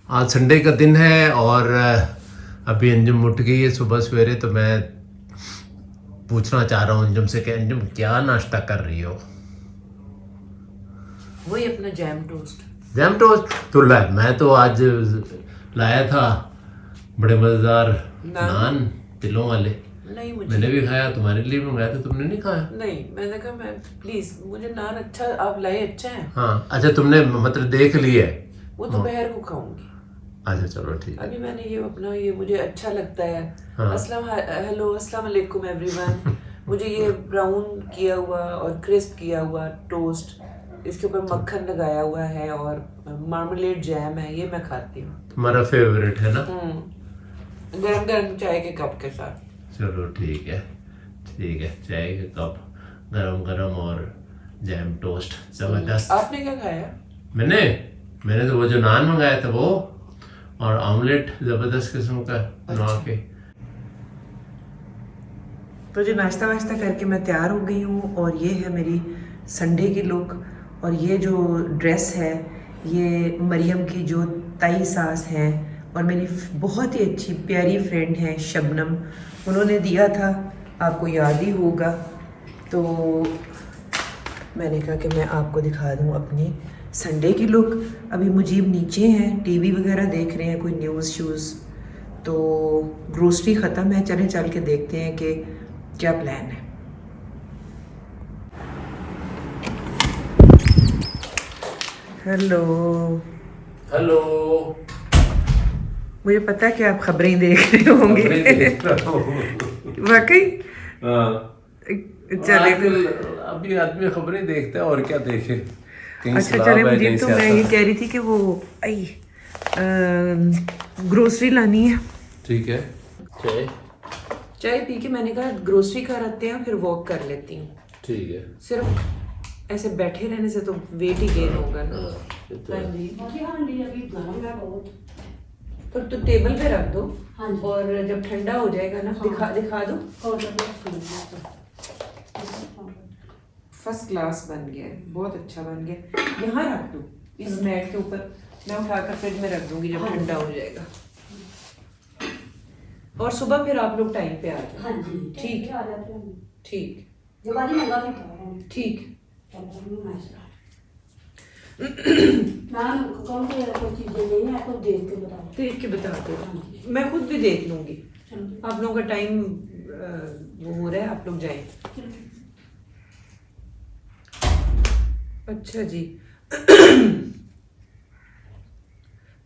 आज संडे का दिन है और अभी अंजुम उठ गई है सुबह सवेरे, तो मैं पूछना चाह रहा हूँ अंजुम से कि अंजुम क्या नाश्ता कर रही हो? वही अपना जैम टोस्ट। Jam toast? तो मैं तो आज लाया था बड़े मज़ेदार नान तिलों वाले। नहीं, मुझे मैंने भी खाया, तुम्हारे लिए भी मंगाया था, तुमने नहीं खाया? नहीं, मैंने कहा मैं प्लीज मुझे नान अच्छा आप लाए, अच्छा है। हाँ अच्छा, तुमने मतलब देख लिया है? वो दोपहर को खाऊंगी। अच्छा चलो ठीक है। अभी मैंने ये अपना ये मुझे अच्छा लगता है। हाँ। हेलो अस्सलाम वालेकुम एवरीवन। मुझे ये ब्राउन किया हुआ और क्रिस्प किया हुआ टोस्ट, इसके ऊपर मक्खन लगाया हुआ है और मार्मलेड जैम है, ये मैं खाती हूँ। तुम्हारा फेवरेट है ना? गरम गरम चाय के कप के साथ। चलो ठीक है, ठीक है, चाय का कप गरम गरम और जैम टोस्ट, जबरदस्त। आपने क्या खाया? मैंने तो वो जो नान मंगाया था वो, और ऑमलेट जबरदस्त किस्म का बना के। तो जो नाश्ता वाश्ता करके मैं तैयार हो गई हूँ और ये है मेरी संडे की लुक। और ये जो ड्रेस है ये मरियम की जो ताई सास हैं और मेरी बहुत ही अच्छी प्यारी फ्रेंड है शबनम, उन्होंने दिया था, आपको याद ही होगा। तो मैंने कहा कि मैं आपको दिखा दूँ अपनी संडे की लुक। अभी मुजीब नीचे हैं, टीवी वगैरह देख रहे हैं, कोई न्यूज़ शूज़। तो ग्रोसरी ख़त्म है, चले चल के देखते हैं कि क्या प्लान है। Hello hello. मुझे पता है कि आप खबरें ही देख रहे होंगे। वाकई? चले अभी आदमी खबरें देखता है और क्या देखे, कहीं अच्छा सलाह चले है, मुझे कहीं तो मैं ये कह रही थी कि वो ग्रोसरी लानी है। ठीक है। चाय? चाय पी के मैंने कहा ग्रोसरी कर आते हैं, फिर वॉक कर लेती हूँ। ठीक है। सिर्फ ऐसे बैठे रहने से तो वेट ही गेन होगा ना। हाँ जी। तो टेबल पे रख दो और जब ठंडा हो जाएगा ना दिखा दो। फर्स्ट क्लास बन गया है, बहुत अच्छा बन गया। यहाँ रख दो इस मैट के ऊपर, मैं उठाकर फ्रिज में रख दूंगी जब ठंडा हो जाएगा। और सुबह फिर आप लोग टाइम पे आ जाओ। ठीक ठीक ठीक। देख के बता दो, मैं खुद भी देख लूंगी। आप लोगों का टाइम वो हो रहा है, आप लोग जाएं। अच्छा जी।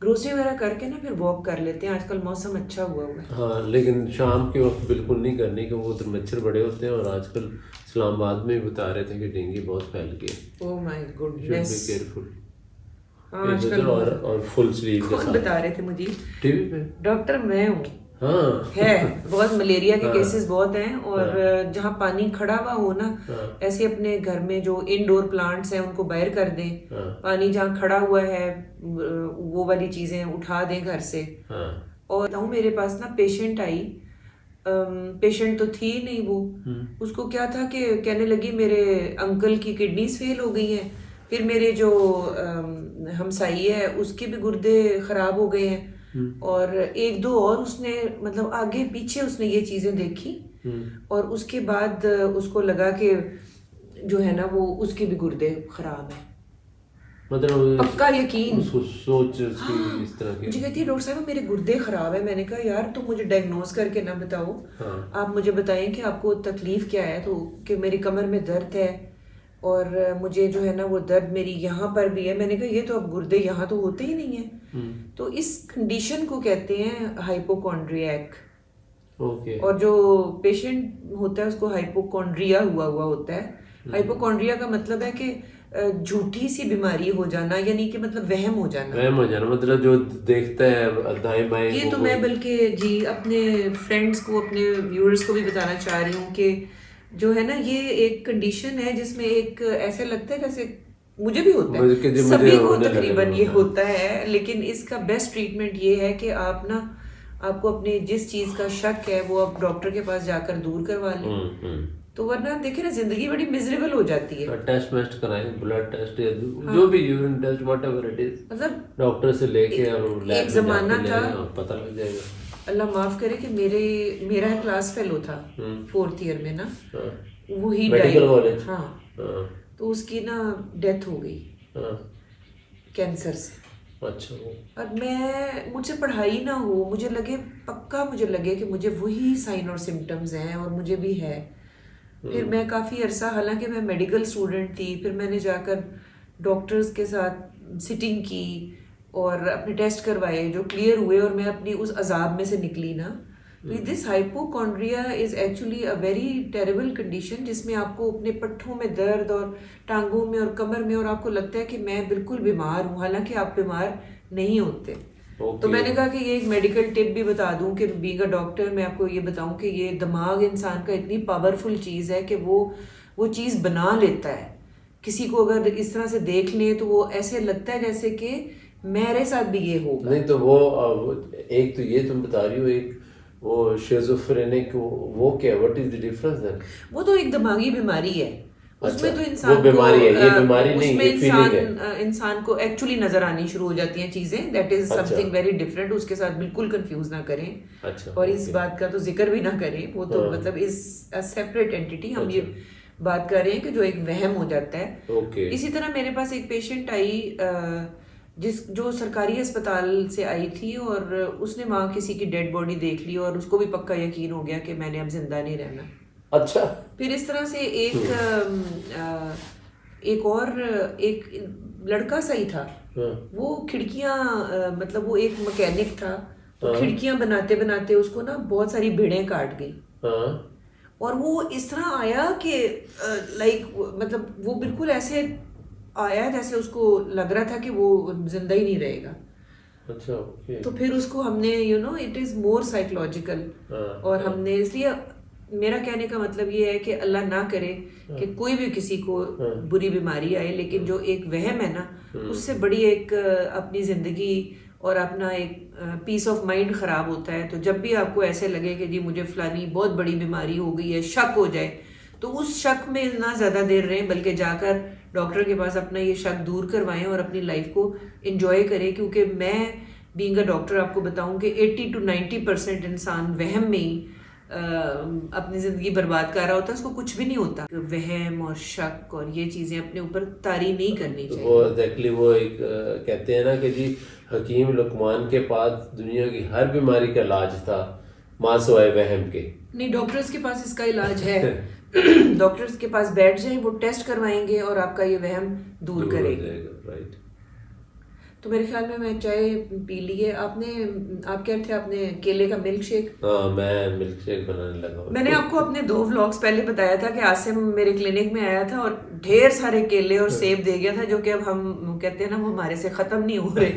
ग्रोसरी वगैरह करके ना फिर वॉक कर लेते हैं, आजकल मौसम अच्छा हुआ है। हाँ लेकिन शाम के वक्त बिल्कुल नहीं करनी, क्योंकि उधर मच्छर बड़े होते हैं और आजकल इस्लामाबाद में भी बता रहे थे कि डेंगू बहुत फैल गया। Oh my goodness. केयरफुल। आजकल और फुल स्लीव के खुद साथ बता रहे थे मुझे टीवी पे। डॉक्टर मैं हूँ। हाँ है बहुत मलेरिया के हाँ। केसेस बहुत हैं और जहाँ पानी खड़ा हुआ हो ना, ऐसे अपने घर में जो इंडोर प्लांट्स हैं उनको बाहर कर दें। पानी जहाँ खड़ा हुआ है वो वाली चीजें उठा दें घर से। और मेरे पास ना पेशेंट आई, पेशेंट तो थी नहीं वो, उसको क्या था कि कहने लगी मेरे अंकल की किडनीज फेल हो गई हैं, फिर मेरे जो हमसाई है उसके भी गुर्दे खराब हो गए हैं, और एक दो और उसने मतलब आगे पीछे उसने ये चीजें देखी, और उसके बाद उसको लगा कि जो है ना वो उसके भी गुर्दे खराब है। मतलब पक्का यकीन। उसको सोच उसकी हाँ, इस तरह की। मुझे कहती है डॉक्टर साहब मेरे गुर्दे खराब है। मैंने कहा यार तुम मुझे डायग्नोज करके ना बताओ, आप मुझे बताएं कि आपको तकलीफ क्या है। तो कि मेरी कमर में दर्द है और मुझे जो है ना वो दर्द मेरी यहाँ पर भी है। मैंने कहा ये तो अब गुर्दे यहाँ तो होते ही नहीं है। तो इस कंडीशन को कहते हैं हाइपोकॉन्ड्रियक। और जो पेशेंट होता है उसको हाइपोकॉन्ड्रिया हुआ होता है। हाइपोकॉन्ड्रिया का मतलब है कि झूठी सी बीमारी हो जाना, यानी कि मतलब वहम हो जाना, मतलब जो देखता है दाएं बाएं। ये तो मैं बल्कि जी अपने फ्रेंड्स को, अपने व्यूअर्स को भी बताना चाह रही हूँ कि जो है ना ये एक कंडीशन है जिसमें एक ऐसे लगता है जैसे मुझे भी होता है, सभी को तकरीबन ये होता है, लेकिन इसका बेस्ट ट्रीटमेंट ये है कि आप ना आपको अपने जिस चीज का शक है वो आप डॉक्टर के पास जाकर दूर करवा लें। तो वरना देखे ना जिंदगी बड़ी मिजरेबल हो जाती है। टेस्ट वेस्ट कराएं, ब्लड टेस्ट या जो भी urine test whatever it is, मतलब डॉक्टर से लेके और लैब एक में जमाना जाके ले था, आएं और पता लग जाएगा। अल्लाह माफ करे कि मेरा क्लास फेलो था 4th ईयर में ना, वो ही मेडिकल डाई, कॉलेज। हाँ हाँ तो उसकी ना डेथ हो गई हाँ। कैंसर से। अच्छा। और मुझसे पढ़ाई ना हो, मुझे लगे कि मुझे वही साइन और सिम्टम्स हैं और मुझे भी है। फिर मैं काफ़ी अरसा, हालांकि मैं मेडिकल स्टूडेंट थी, फिर मैंने जाकर डॉक्टर्स के साथ सिटिंग की और अपने टेस्ट करवाए जो क्लियर हुए, और मैं अपनी उस अजाब में से निकली ना। तो this hypochondria is actually a very terrible condition, जिसमें आपको अपने पट्ठों में दर्द और टांगों में और कमर में, और आपको लगता है कि मैं बिल्कुल बीमार हूँ, हालांकि आप बीमार नहीं होते। तो मैंने कहा कि ये एक मेडिकल टिप भी बता दूं कि बीइंग अ डॉक्टर मैं आपको ये बताऊं कि ये दिमाग इंसान का इतनी पावरफुल चीज़ है कि वो चीज़ बना लेता है। किसी को अगर इस तरह से देख ले तो वो ऐसे लगता है जैसे कि मेरे साथ भी ये होगा। नहीं तो वो एक तो ये तुम बता रही हो, एक वो शिज़ोफ्रेनिक, वो क्या, व्हाट इज द डिफरेंस है? वो तो एक दिमागी बीमारी है। उसमें अच्छा, तो इंसान वो बीमारी को, है, ये बीमारी नहीं, उसमें ये फीलिंग है। इंसान को एक्चुअली नजर आनी शुरू हो जाती हैं चीजें। दैट इज अच्छा। समथिंग वेरी डिफरेंट, उसके साथ बिल्कुल कंफ्यूज ना करें। अच्छा, और इस ओके। बात का तो जिक्र भी ना करें, वो तो हाँ। मतलब इज अ सेपरेट एंटिटी। हम ये अच्छा। बात कर रहे हैं कि जो एक वहम हो जाता है। ओके। इसी तरह मेरे पास एक पेशेंट आई जो सरकारी अस्पताल से आई थी, और उसने वहाँ किसी की डेड बॉडी देख ली और उसको भी पक्का यकीन हो गया कि मैंने अब जिंदा नहीं रहना। अच्छा। फिर इस तरह से एक लड़का सही था। हाँ। वो खिड़कियां, मतलब वो एक मैकेनिक था, तो हाँ। खिड़कियां बनाते बनाते उसको ना बहुत सारी भेड़ें काट गई। हाँ। और वो इस तरह आया कि लाइक, मतलब वो बिल्कुल ऐसे आया जैसे उसको लग रहा था कि वो जिंदा ही नहीं रहेगा। अच्छा, ओके। तो फिर उसको हमने इट इज़ मोर साइकोलॉजिकल, और हमने इसलिए, मेरा कहने का मतलब ये है कि अल्लाह ना करे कि कोई भी किसी को बुरी बीमारी आए, लेकिन जो एक वहम है ना, उससे बड़ी एक अपनी ज़िंदगी और अपना एक पीस ऑफ माइंड ख़राब होता है। तो जब भी आपको ऐसे लगे कि जी मुझे फ़लानी बहुत बड़ी बीमारी हो गई है, शक हो जाए, तो उस शक में ना ज़्यादा देर रहें, बल्कि जाकर डॉक्टर के पास अपना ये शक दूर करवाएं और अपनी लाइफ को इंजॉय करें। क्योंकि मैं बीइंग अ डॉक्टर आपको बताऊं कि 80 to 90% इंसान वहम में ही अपनी ज़िंदगी बर्बाद कर रहा होता है। उसको कुछ भी नहीं होता। वहम और शक और ये चीज़ें अपने ऊपर तारी नहीं करनी चाहिए। वो एग्जैक्टली वो एक कहते हैं ना कि जी हकीम लुकमान के पास दुनिया की हर बीमारी का इलाज था, माँ सिवाय वहम के। नहीं, डॉक्टर्स के पास इसका इलाज है। डॉक्टर्स के पास बैठ जाएं, वो टेस्ट करवाएंगे और आपका ये वहम दूर हो करेंगे। जाएगा, राइट। तो मेरे ख्याल में मैं चाय पी ली है। आप कह रहे थे आपने केले का मिल्क शेक। हाँ, मैं मिल्क शेक बनाने लगा हूँ। मैंने आपको अपने 2 व्लॉग्स पहले बताया था कि आसिम मेरे क्लिनिक में आया था और ढेर सारे केले और सेब दे गया था, जो कि अब हम कहते हैं ना, वो हमारे से ख़त्म नहीं हो रहे।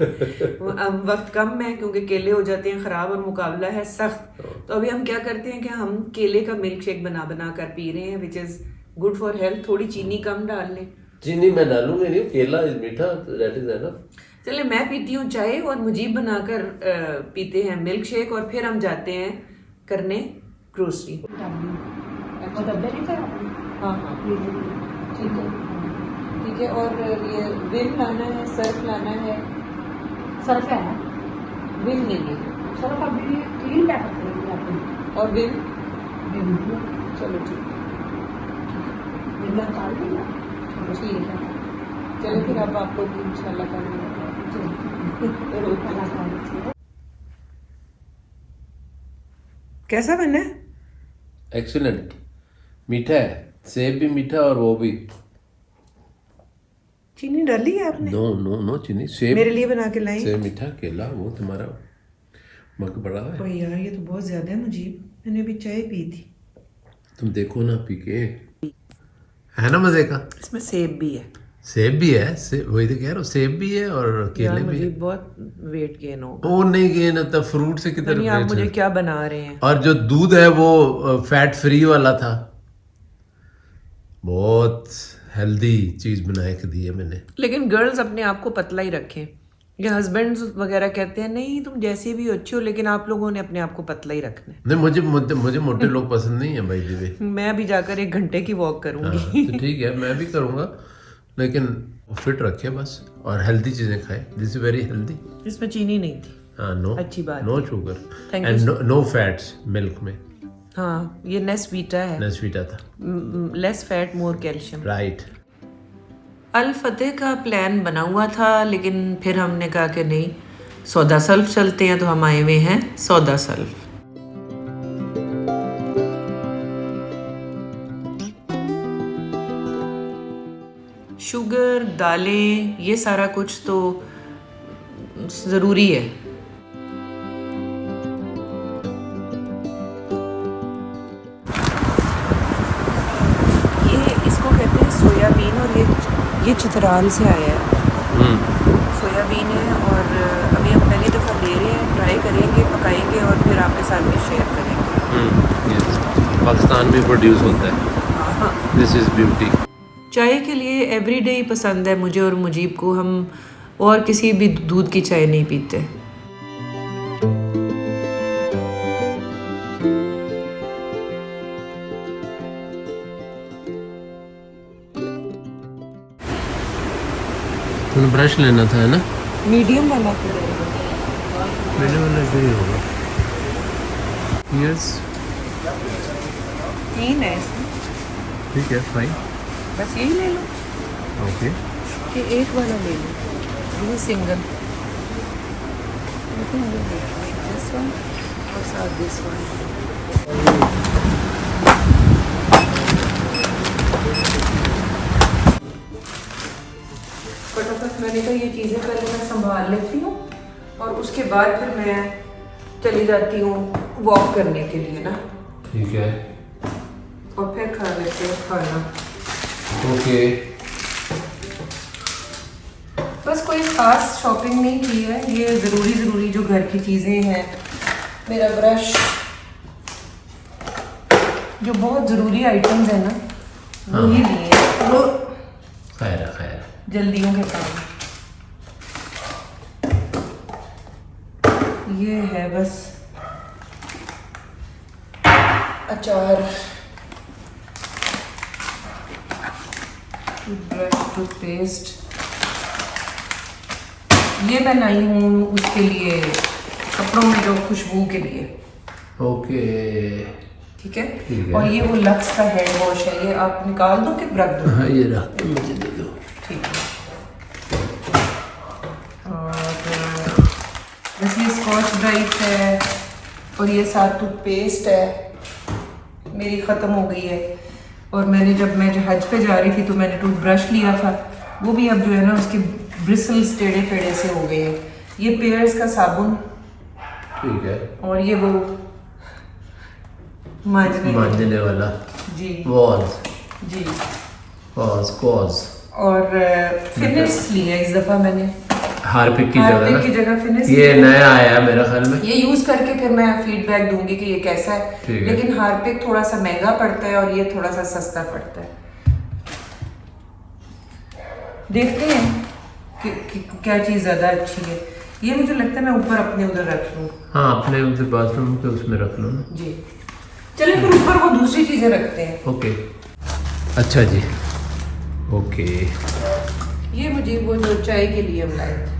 अब वक्त कम है क्योंकि केले हो जाते हैं ख़राब और मुकाबला है सख्त। तो अभी हम क्या करते हैं कि हम केले का मिल्क शेक बना बना कर पी रहे हैं, which is good for health. थोड़ी चीनी कम डाल लें। चीनी मैं डालूंगी नहीं, केला इज मीठा, दैट इज एनफ। चले, मैं पीती हूँ चाय और मुजीब बनाकर पीते हैं मिल्क शेक, और फिर हम जाते हैं करने ग्रोसरी। हाँ हाँ ठीक है, ठीक है। और ये विम लाना है, सर्फ लाना है। सर्फ है, विम नहीं है, सर्फ अभी 3 पैकेट देंगे आपको। और विम, बिल्कुल चलो ठीक बिल्ला काट दिया। है, ठीक है। चलो फिर अब आप लोग इंशाल्लाह करेंगे। कैसा बना है? एक्सीलेंट, मीठा है, सेब भी मीठा और वो भी। चीनी डाली है आपने? नो नो नो चीनी, सेब मेरे लिए बना के लाई। सेब मीठा, केला वो तुम्हारा मग बड़ा है। ओह यार, ये तो बहुत ज्यादा है मुझे। मैंने अभी चाय पी थी। तुम देखो ना पी के, है ना मजे का। इसमें सेब भी है। सेब भी है, वही तो कह रहा हूँ, सेब भी है और केले भी मुझे है। बहुत वेट गेन होगा। वो नहीं गेन होता, फ्रूट से किधर नहीं, आप weight मुझे है? क्या बना रहे हैं? और जो दूध है वो फैट फ्री वाला था, बहुत हेल्दी चीज बना के दी है मैंने। लेकिन गर्ल्स अपने आप को पतला ही रखें। ये हस्बैंड वगैरह कहते हैं नहीं तुम जैसे भी अच्छे हो, लेकिन आप लोगों ने अपने आप को पतला ही रखना है। नहीं, मुझे मोटे लोग पसंद नहीं है भाई जी। मैं अभी जाकर 1 घंटे की वॉक करूंगी। तो ठीक है, मैं भी करूँगा, लेकिन फिट रखे बस, और हेल्दी चीज़ें खाए। This is very healthy. इसमें चीनी नहीं थी। हाँ, नो, अच्छी बात no sugar Thank and no fats milk में। हाँ, ये नेस्वीटा है, नेस्वीटा था, less fat more calcium. Right. अल फतेह का प्लान बना हुआ था, लेकिन फिर हमने कहा कि नहीं, सौदा सल्फ चलते हैं, तो हम आए हुए हैं सौदा सल्फ। शुगर, दालें, ये सारा कुछ तो ज़रूरी है। ये इसको कहते हैं सोयाबीन, और ये चित्राल से आया है। सोयाबीन है, और अभी हम पहली दफ़ा ले रहे हैं, ट्राई करेंगे, पकाएंगे और फिर आपके साथ में शेयर करेंगे। पाकिस्तान में प्रोड्यूस होता है, हाँ, दिस इज ब्यूटी। चाय के लिए एवरीडे ही पसंद है मुझे और मुजीब को। हम और किसी भी दूध की चाय नहीं पीते। तुम्हें ब्रश लेना था, है ना? मीडियम वाला मेरे वाला भी होगा। यस, 3 है इसमें, ठीक है, फाइन, बस यही ले लो ओके। कि एक वाला ले लो, ये सिंगल, दिस वन और साथ दिस वन। फटाफट मैंने कहा ये चीज़ें पहले मैं संभाल लेती हूँ, और उसके बाद फिर मैं चली जाती हूँ वॉक करने के लिए ना, ठीक है, और फिर खा लेते हैं खाना। ओके। बस कोई ख़ास शॉपिंग नहीं की है, ये ज़रूरी जो घर की चीज़ें हैं, मेरा ब्रश, जो बहुत ज़रूरी आइटम्स हैं ना, वो ही लिए हैं, वो खैर जल्दियों के काम। ये है बस अचार, ब्रश, टूथपेस्ट। ये मैं लाई हूँ उसके लिए, कपड़ों में जो खुशबू के लिए। ओके, ठीक है, ठीक है। और ये वो लक्स का हेड वॉश है, ये आप निकाल दो कि रख दो? हाँ, ये रख दो, मुझे दे दो। ठीक है। और बस ये स्कॉच ब्राइट है, और ये साथ टूथपेस्ट है, मेरी ख़त्म हो गई है। और मैंने जब मैं हज पे जा रही थी तो मैंने टूथब्रश लिया था, वो भी अब जो है ना उसके ब्रिसल्स टेढ़े टेढ़े से हो गए हैं। ये पेयर्स का साबुन, ठीक है, और ये वो मांजने वाला, जी वॉज, जी, कॉज। और फिनिश लिया इस दफ़ा मैंने, हार्पिक की हार्पिक की जगह जगह फिनिश। ये नया आया है मेरा ख्याल में। ये यूज करके फिर मैं फीडबैक दूंगी कि ये कैसा है, ठीक है। लेकिन हार्पिक थोड़ा सा महंगा पड़ता है और ये थोड़ा सा सस्ता पड़ता है। देखते हैं कि क्या चीज़ ज़्यादा अच्छी है। ये मुझे लगता है मैं ऊपर अपने उधर रख लूँ। हाँ, अपने उधर बाथरूम के उसमें रख लो ना। जी, चलिए फिर ऊपर वो दूसरी चीज़ें रखते हैं। ओके, अच्छा जी, ओके। ये मुझे वो जो चाय के लिए हम लाए थे,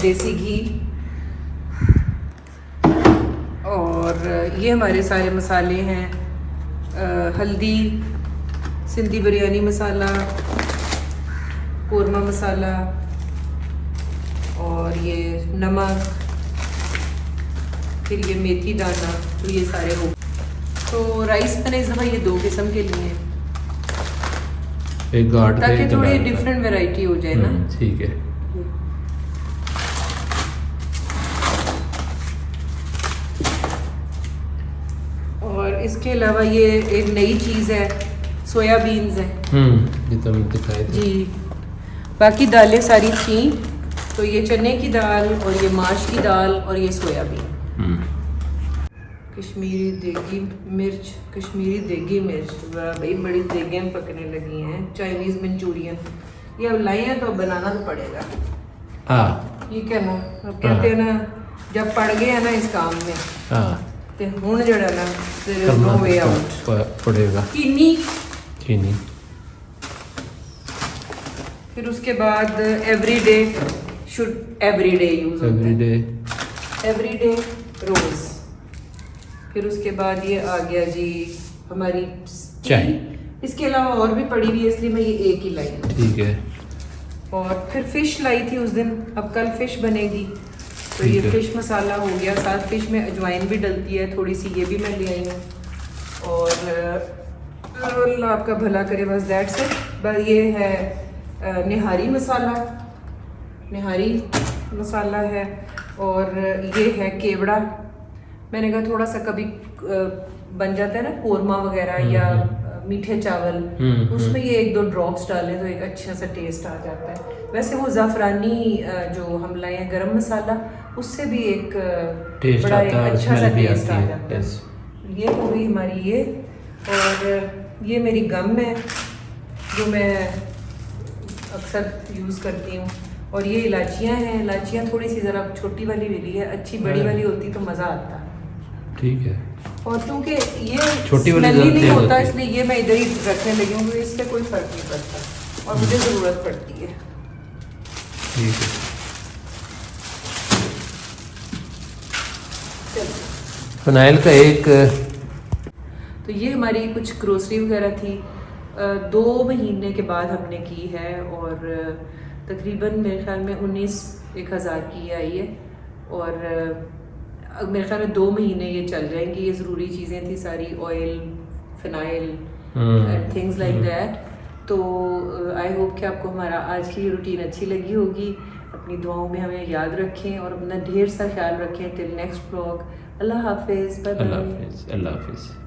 देसी घी, और ये हमारे सारे मसाले हैं, हल्दी, सिंधी बिरयानी मसाला, कोरमा मसाला, और ये नमक, फिर ये मेथी दाना, तो ये सारे हो। तो राइस मैंने इस दफ़ा ये 2 किस्म के लिए हैं, एक गार्ड का, ताकि एक थोड़ी गार्ड का। डिफरेंट वैरायटी हो जाए ना। ठीक है। और इसके अलावा ये एक नई चीज़ है, सोयाबीन्स है ये तो मैं दिखाई थे। जी। बाकी दालें सारी थी, तो ये चने की दाल, और ये माश की दाल, और ये सोयाबीन। कश्मीरी देगी मिर्च, कश्मीरी देगी मिर्च, वाह भाई बड़ी देगें पकने लगी हैं। चाइनीज़ मंचूरियन ये अब लाई हैं तो अब बनाना तो पड़ेगा। हाँ ठीक है ना, अब कहते हैं ना जब पड़ गए हैं ना इस काम में हाँ तो हुण जड़ा ना there is no way out पड़ेगा। चीनी फिर उसके बाद everyday should everyday use everyday everyday रोज। फिर उसके बाद ये आ गया जी हमारी चाय। इसके अलावा और भी पड़ी हुई है इसलिए मैं ये एक ही लाई हूँ। ठीक है। और फिर फिश लाई थी उस दिन, अब कल फिश बनेगी तो ठीक ये है। फिश मसाला हो गया। साथ फिश में अजवाइन भी डलती है थोड़ी सी, ये भी मैं ले आई हूँ। और अल्लाह आपका भला करे, बस दैट्स इट। बस ये है निहारी मसाला, निहारी मसाला है। और ये है केवड़ा। मैंने कहा थोड़ा सा कभी बन जाता है ना कोरमा वगैरह या मीठे चावल, उसमें ये 1-2 ड्रॉप्स डालें तो एक अच्छा सा टेस्ट आ जाता है। वैसे वो ज़ाफ़रानी जो हम लाए हैं गरम मसाला, उससे भी एक टेस्ट बड़ा आता है, एक अच्छा सा स्मेल भी टेस्ट आती आ है। जाता यस। है। ये हो गई हमारी ये। और ये मेरी गम है जो मैं अक्सर यूज़ करती हूँ। और ये इलाचियाँ हैं, इलाचियाँ थोड़ी सी ज़रा छोटी वाली मिली है, अच्छी बड़ी वाली होती तो मज़ा आता। ठीक है। और क्योंकि ये छोटी वाली स्मेली ज़्यादा नहीं तेज होता होती है। इसलिए ये मैं इधर ही रखने लगी हूँ, तो इससे कोई फ़र्क नहीं पड़ता और मुझे ज़रूरत पड़ती है। ठीक है। चलो, फिनाइल का एक तो ये हमारी कुछ ग्रोसरी वगैरह थी 2 महीने के बाद हमने की है। और तकरीबन मेरे ख्याल में 19-1 हज़ार की आई है। और मेरे ख्याल में 2 महीने ये चल जाएंगी। ये ज़रूरी चीज़ें थी सारी, oil, phenyl and things like that. तो आई होप कि आपको हमारा आज की रूटीन अच्छी लगी होगी। अपनी दुआओं में हमें याद रखें और अपना ढेर सा ख्याल रखें। टिल नेक्स्ट व्लॉग, अल्लाह हाफिज़, बाय अल्लाह बाय। हाफिज़। अल्लाह हाफिज़।